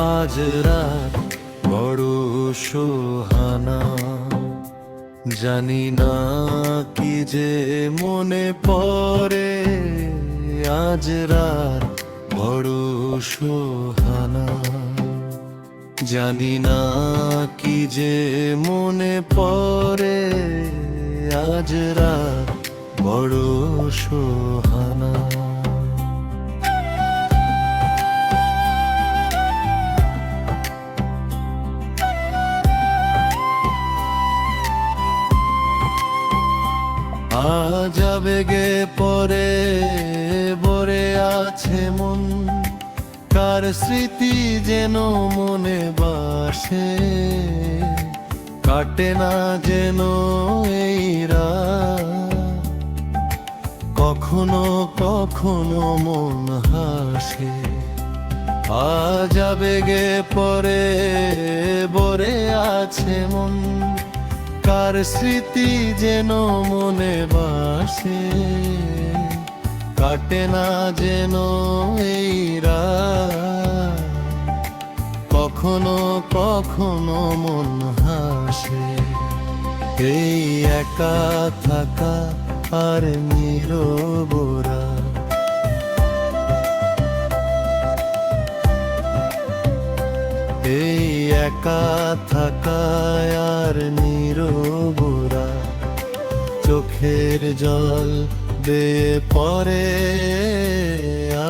আজ রাত বড় সোহানা, জানি না কি যে মনে পড়ে। আজ রাত বড় সোহানা, জানি না কি যে মনে পড়ে। আজ রাত বড় সোহানা। আজ আবেগে পরে ভরে আছে মন, কার স্মৃতি যেন মনে বাসে। কাটে না যেন এই রাত, কখনো কখনো মন হাসে। আজ আবেগে পরে ভরে আছে মন, কার স্মৃতি যেন মনে বাসে। কাটে না যেন এই রাত, কখনো কখনো মন হাসে। এই একা থাকা আর নীরবরা, এই একা থাকায় আর নীরবরা, চোখের জল বেয়ে পড়ে।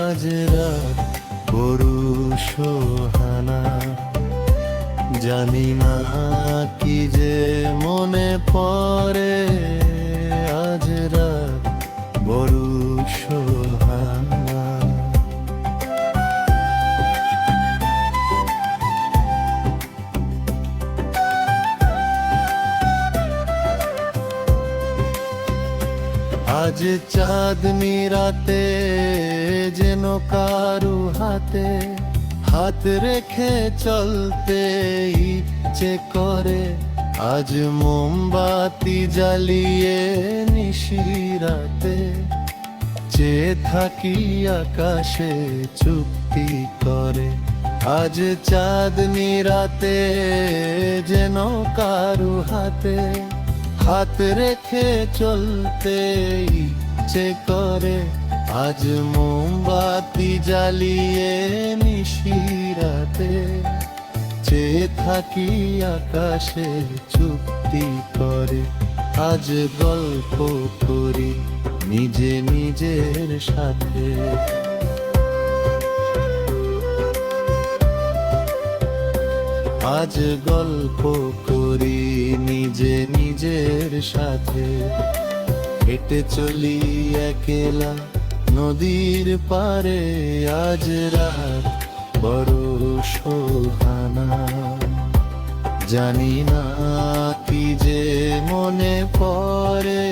আজ রাত বড় সোহানা, জানি না কি যে মনে পড়ে। আজ রাত বড় সোহানা। আজ চাঁদনি রাতে যেন কারু হাতে হাত রেখে চলতে ইচ্ছে করে। আজ মোমবাতি জ্বালিয়ে নিশিরাতে চেয়ে থাকি আকাশে চুপটি করে। আজ চাঁদনি রাতে যেন কারু হাতে হাত রেখে চলতে ইচ্ছে করে। আজ মোমবাতি জ্বালিয়ে নিশিরাতে চেয়ে থাকি আকাশে চুপটি করে। আজ গল্প করি নিজে নিজের সাথে, আজ গল্প করি নিজে নিজের সাথে। হেঁটে চলি একলা নদীর পারে। আজ রাত বড় সোহানা, জানি না কি যে মনে পড়ে।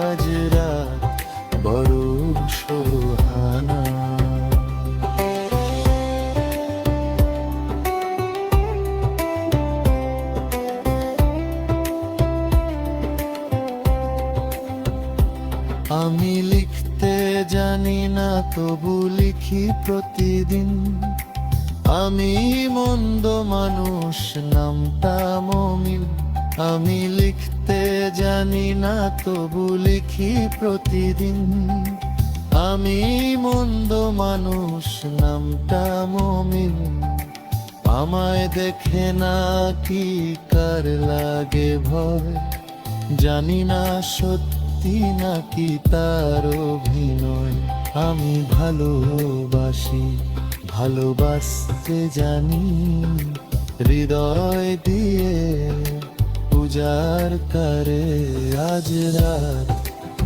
আজ রাত বড় সোহানা। আমি লিখতে জানি না তবু লিখি প্রতিদিন। আমি মন্দ মানুষ নামটা মমিন। আমি লিখতে জানি না তবু লিখি প্রতিদিন। আমি মন্দ মানুষ নামটা মমিন। আমায় দেখে না কি কার লাগে ভয়, জানি না সত্যি নাকি তার অভিনয়। আমি ভালোবাসি ভালোবাসতে জানি, হৃদয় দিয়ে উজাড় করে। আজ রাত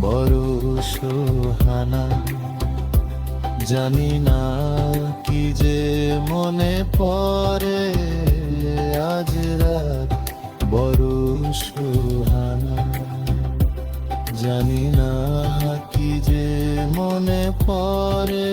বড় সোহানা, জানি না কি যে মনে পড়ে। আজ রাত বড় সোহানা, জানি না কি যে মনে পড়ে।